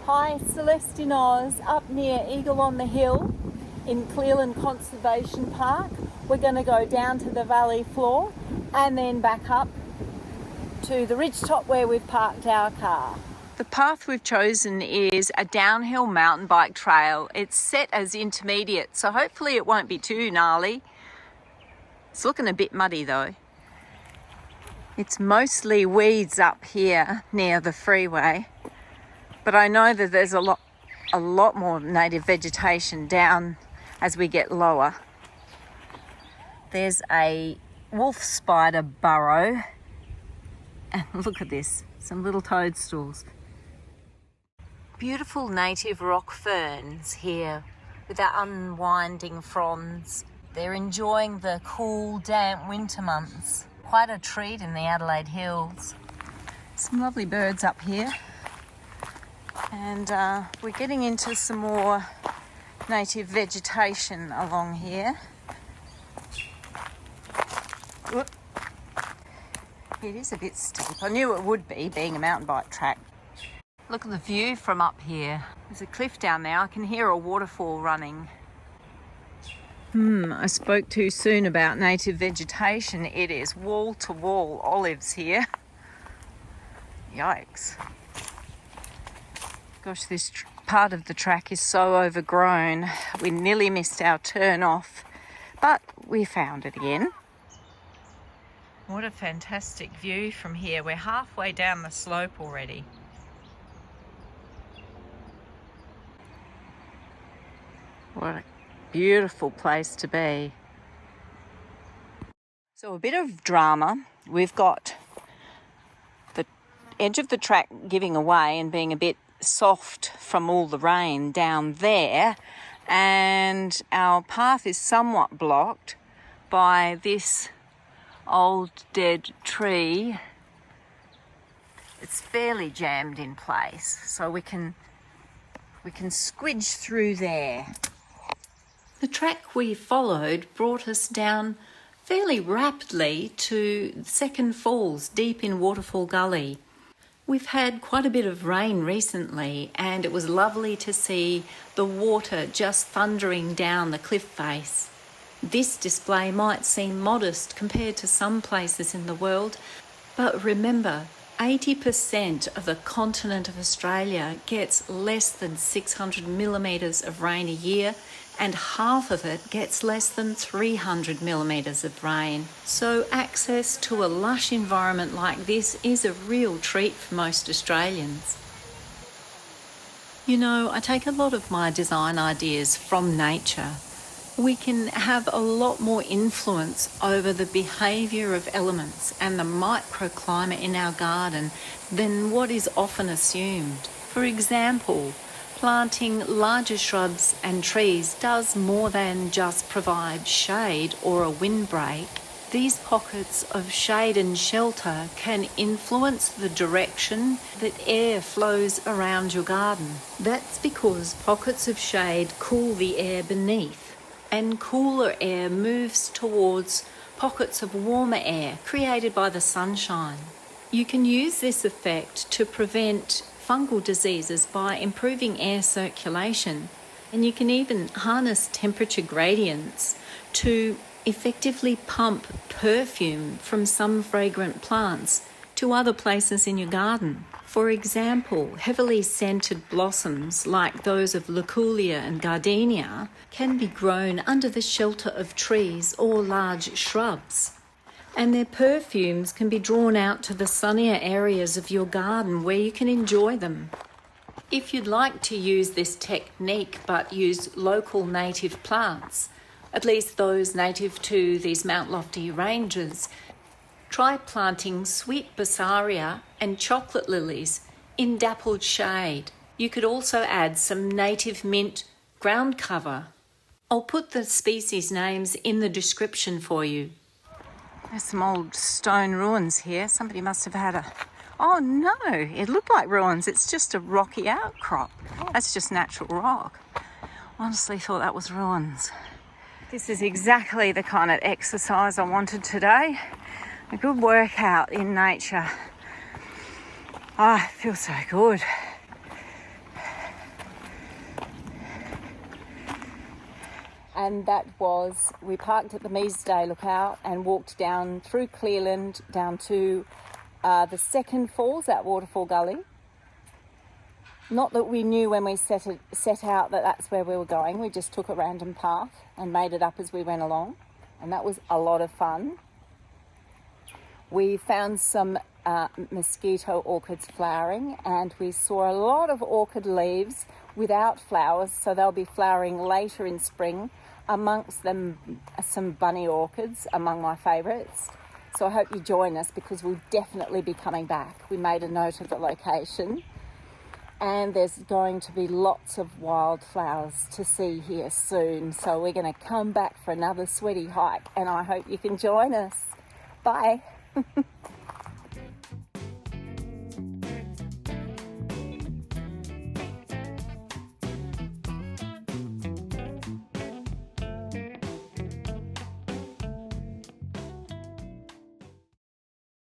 Hi, Celeste in Oz, up near Eagle on the Hill in Clearland Conservation Park. We're going to go down to the valley floor and then back up to the ridgetop where we've parked our car. The path we've chosen is a downhill mountain bike trail. It's set as intermediate, so hopefully it won't be too gnarly. It's looking a bit muddy though. It's mostly weeds up here near the freeway, but I know that there's a lot more native vegetation down as we get lower. There's a wolf spider burrow, and look at this, some little toadstools. Beautiful native rock ferns here with their unwinding fronds. They're enjoying the cool, damp winter months. Quite a treat in the Adelaide Hills. Some lovely birds up here. And we're getting into some more native vegetation along here. Whoop. It is a bit steep. I knew it would be, being a mountain bike track. Look at the view from up here. There's a cliff down there. I can hear a waterfall running. I spoke too soon about native vegetation. It is wall-to-wall olives here. Yikes. Gosh, this part of the track is so overgrown. We nearly missed our turn off, but we found it again. What a fantastic view from here. We're halfway down the slope already. What a beautiful place to be. So a bit of drama. We've got the edge of the track giving away and being a bit soft from all the rain down there, and our path is somewhat blocked by this old dead tree. It's fairly jammed in place, so we can squidge through there. The track we followed brought us down fairly rapidly to Second Falls, deep in Waterfall Gully. We've had quite a bit of rain recently, and it was lovely to see the water just thundering down the cliff face. This display might seem modest compared to some places in the world, but remember, 80% of the continent of Australia gets less than 600 millimetres of rain a year, and half of it gets less than 300 millimetres of rain. So access to a lush environment like this is a real treat for most Australians. You know, I take a lot of my design ideas from nature. We can have a lot more influence over the behaviour of elements and the microclimate in our garden than what is often assumed. For example, planting larger shrubs and trees does more than just provide shade or a windbreak. These pockets of shade and shelter can influence the direction that air flows around your garden. That's because pockets of shade cool the air beneath, and cooler air moves towards pockets of warmer air created by the sunshine. You can use this effect to prevent fungal diseases by improving air circulation, and you can even harness temperature gradients to effectively pump perfume from some fragrant plants to other places in your garden. For example, heavily scented blossoms like those of Loculia and Gardenia can be grown under the shelter of trees or large shrubs, and their perfumes can be drawn out to the sunnier areas of your garden where you can enjoy them. If you'd like to use this technique but use local native plants, at least those native to these Mount Lofty ranges, try planting sweet Bursaria and chocolate lilies in dappled shade. You could also add some native mint ground cover. I'll put the species names in the description for you. There's some old stone ruins here. Somebody must have had a... Oh no, it looked like ruins. It's just a rocky outcrop. That's just natural rock. Honestly thought that was ruins. This is exactly the kind of exercise I wanted today. A good workout in nature. Ah, it feels so good. and that was, we parked at the Measday Lookout and walked down through Clearland down to the second falls at Waterfall Gully. Not that we knew when we set out that that's where we were going. We just took a random path and made it up as we went along, and that was a lot of fun. We found some mosquito orchids flowering, and we saw a lot of orchid leaves without flowers, so they'll be flowering later in spring. Amongst them, some bunny orchids, among my favourites. So I hope you join us, because we'll definitely be coming back. We made a note of the location, and there's going to be lots of wildflowers to see here soon. So we're going to come back for another sweaty hike, and I hope you can join us. Bye.